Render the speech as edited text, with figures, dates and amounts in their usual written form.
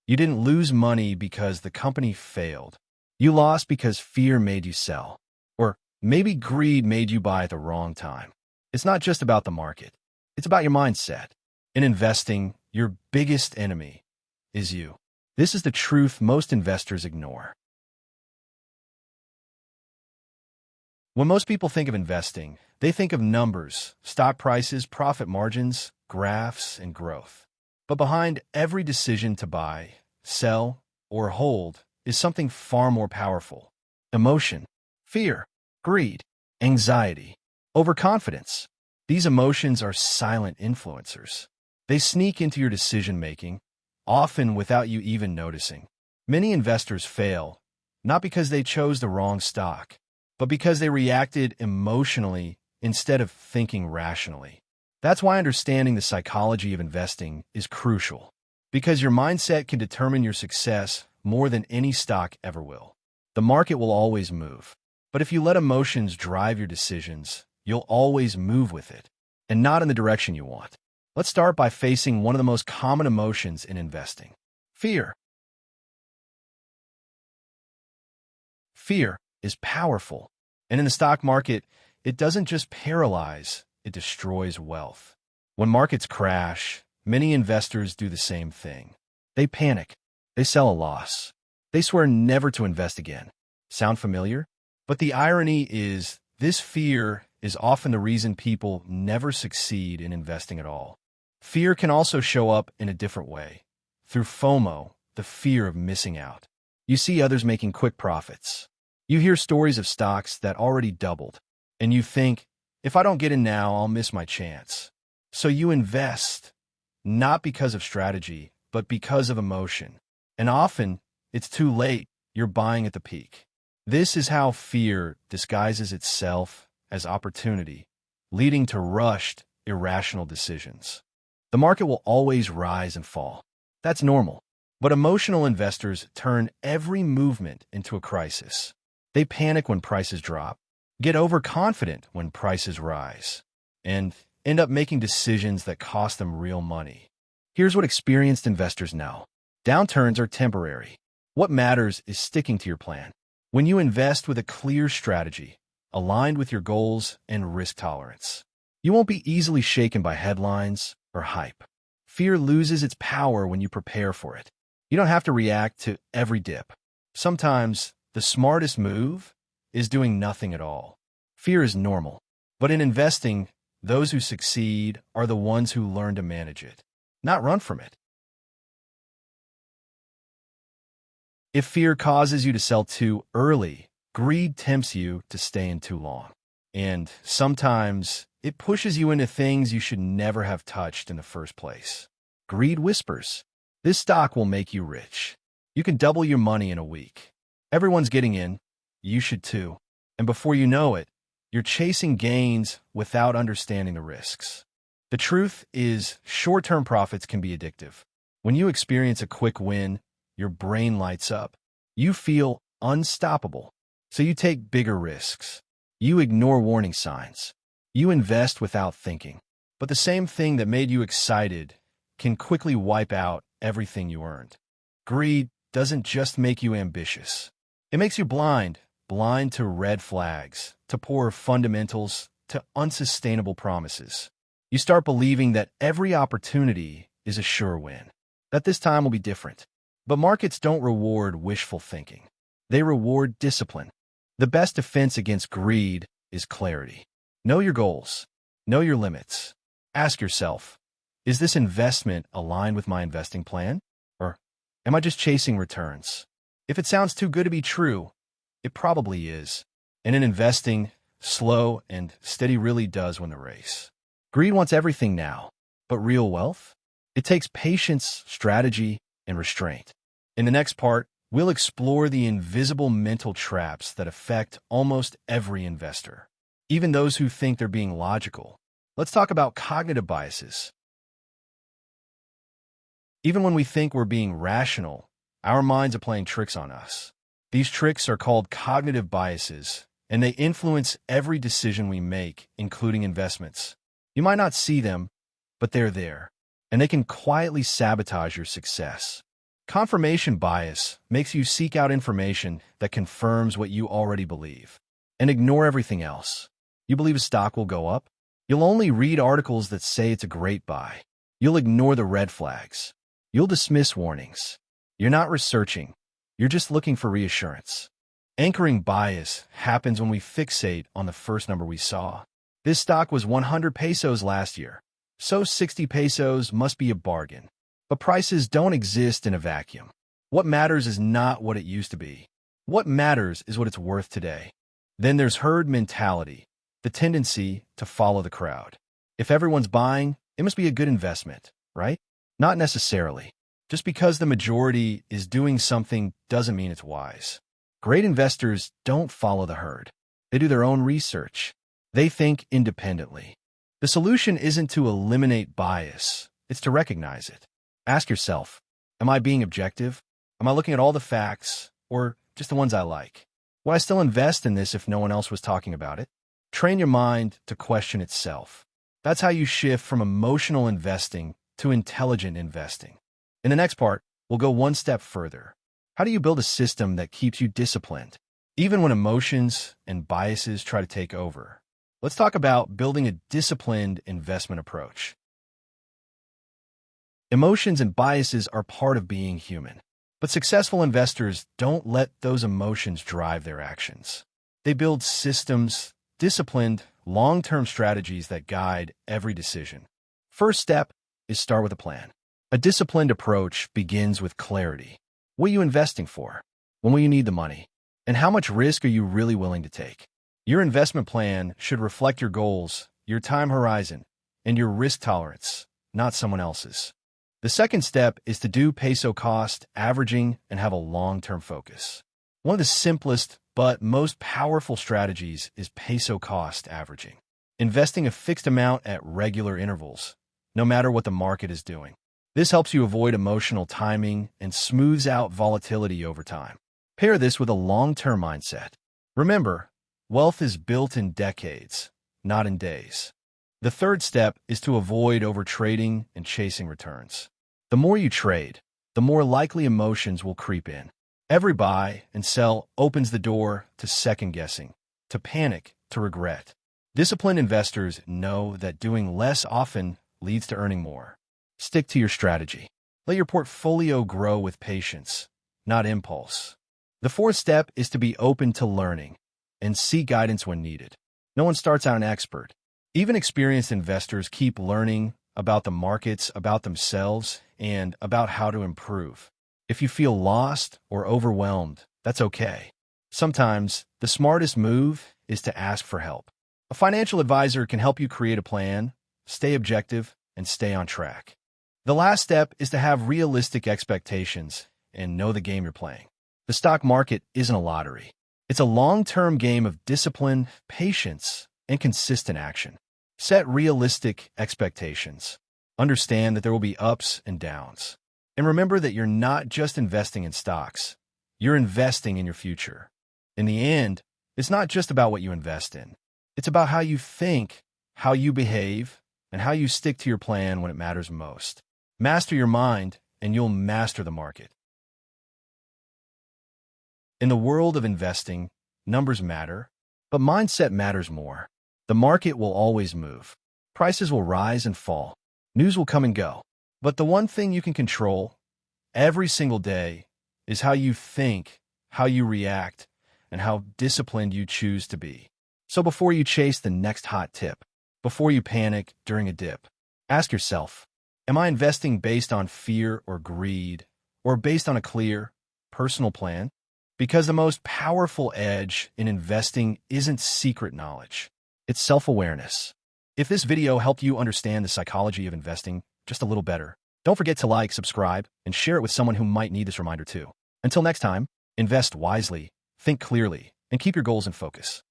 You didn't lose money because the company failed. You lost because fear made you sell. Or maybe greed made you buy at the wrong time. It's not just about the market. It's about your mindset. In investing, your biggest enemy is you. This is the truth most investors ignore. When most people think of investing, they think of numbers, stock prices, profit margins, graphs, and growth. But behind every decision to buy, sell, or hold is something far more powerful: emotion, fear, greed, anxiety, overconfidence. These emotions are silent influencers. They sneak into your decision-making, often without you even noticing. Many investors fail, not because they chose the wrong stock, but because they reacted emotionally instead of thinking rationally. That's why understanding the psychology of investing is crucial, because your mindset can determine your success more than any stock ever will. The market will always move, but if you let emotions drive your decisions, you'll always move with it, and not in the direction you want. Let's start by facing one of the most common emotions in investing: fear. Fear is powerful, and in the stock market, it doesn't just paralyze, it destroys wealth. When markets crash, many investors do the same thing. They panic. They sell a loss. They swear never to invest again. Sound familiar? But the irony is, this fear is often the reason people never succeed in investing at all. Fear can also show up in a different way, through FOMO, the fear of missing out. You see others making quick profits. You hear stories of stocks that already doubled, and you think, if I don't get in now, I'll miss my chance. So you invest, not because of strategy, but because of emotion. And often, it's too late. You're buying at the peak. This is how fear disguises itself as opportunity, leading to rushed, irrational decisions. The market will always rise and fall. That's normal. But emotional investors turn every movement into a crisis. They panic when prices drop, get overconfident when prices rise, and end up making decisions that cost them real money. Here's what experienced investors know: downturns are temporary. What matters is sticking to your plan. When you invest with a clear strategy, aligned with your goals and risk tolerance, you won't be easily shaken by headlines or hype. Fear loses its power when you prepare for it. You don't have to react to every dip. Sometimes, the smartest move is doing nothing at all. Fear is normal, but in investing, those who succeed are the ones who learn to manage it, not run from it. If fear causes you to sell too early, greed tempts you to stay in too long. And sometimes, it pushes you into things you should never have touched in the first place. Greed whispers, "This stock will make you rich. You can double your money in a week. Everyone's getting in. You should too." And before you know it, you're chasing gains without understanding the risks. The truth is, short-term profits can be addictive. When you experience a quick win, your brain lights up. You feel unstoppable. So you take bigger risks. You ignore warning signs. You invest without thinking. But the same thing that made you excited can quickly wipe out everything you earned. Greed doesn't just make you ambitious. It makes you blind to red flags, to poor fundamentals, to unsustainable promises. You start believing that every opportunity is a sure win, that this time will be different. But markets don't reward wishful thinking. They reward discipline. The best defense against greed is clarity. Know your goals. Know your limits. Ask yourself, is this investment aligned with my investing plan? Or am I just chasing returns? If it sounds too good to be true, it probably is. And in investing, slow and steady really does win the race. Greed wants everything now, but real wealth? It takes patience, strategy, and restraint. In the next part, we'll explore the invisible mental traps that affect almost every investor, even those who think they're being logical. Let's talk about cognitive biases. Even when we think we're being rational, our minds are playing tricks on us. These tricks are called cognitive biases, and they influence every decision we make, including investments. You might not see them, but they're there, and they can quietly sabotage your success. Confirmation bias makes you seek out information that confirms what you already believe and ignore everything else. You believe a stock will go up? You'll only read articles that say it's a great buy. You'll ignore the red flags. You'll dismiss warnings. You're not researching. You're just looking for reassurance. Anchoring bias happens when we fixate on the first number we saw. This stock was 100 pesos last year, so 60 pesos must be a bargain. But prices don't exist in a vacuum. What matters is not what it used to be. What matters is what it's worth today. Then there's herd mentality, the tendency to follow the crowd. If everyone's buying, it must be a good investment, right? Not necessarily. Just because the majority is doing something doesn't mean it's wise. Great investors don't follow the herd. They do their own research. They think independently. The solution isn't to eliminate bias, it's to recognize it. Ask yourself, am I being objective? Am I looking at all the facts, or just the ones I like? Would I still invest in this if no one else was talking about it? Train your mind to question itself. That's how you shift from emotional investing to intelligent investing. In the next part, we'll go one step further. How do you build a system that keeps you disciplined, even when emotions and biases try to take over? Let's talk about building a disciplined investment approach. Emotions and biases are part of being human, but successful investors don't let those emotions drive their actions. They build systems, disciplined, long-term strategies that guide every decision. First step is start with a plan. A disciplined approach begins with clarity. What are you investing for? When will you need the money? And how much risk are you really willing to take? Your investment plan should reflect your goals, your time horizon, and your risk tolerance, not someone else's. The second step is to do peso cost averaging and have a long-term focus. One of the simplest but most powerful strategies is peso cost averaging, investing a fixed amount at regular intervals, no matter what the market is doing. This helps you avoid emotional timing and smooths out volatility over time. Pair this with a long-term mindset. Remember, wealth is built in decades, not in days. The third step is to avoid overtrading and chasing returns. The more you trade, the more likely emotions will creep in. Every buy and sell opens the door to second-guessing, to panic, to regret. Disciplined investors know that doing less often leads to earning more. Stick to your strategy. Let your portfolio grow with patience, not impulse. The fourth step is to be open to learning and seek guidance when needed. No one starts out an expert. Even experienced investors keep learning about the markets, about themselves, and about how to improve. If you feel lost or overwhelmed, that's okay. Sometimes the smartest move is to ask for help. A financial advisor can help you create a plan, stay objective, and stay on track. The last step is to have realistic expectations and know the game you're playing. The stock market isn't a lottery. It's a long-term game of discipline, patience, and consistent action. Set realistic expectations. Understand that there will be ups and downs. And remember that you're not just investing in stocks. You're investing in your future. In the end, it's not just about what you invest in. It's about how you think, how you behave, and how you stick to your plan when it matters most. Master your mind, and you'll master the market. In the world of investing, numbers matter, but mindset matters more. The market will always move. Prices will rise and fall. News will come and go. But the one thing you can control every single day is how you think, how you react, and how disciplined you choose to be. So before you chase the next hot tip, before you panic during a dip, ask yourself, am I investing based on fear or greed, or based on a clear, personal plan? Because the most powerful edge in investing isn't secret knowledge. It's self-awareness. If this video helped you understand the psychology of investing just a little better, don't forget to like, subscribe, and share it with someone who might need this reminder too. Until next time, invest wisely, think clearly, and keep your goals in focus.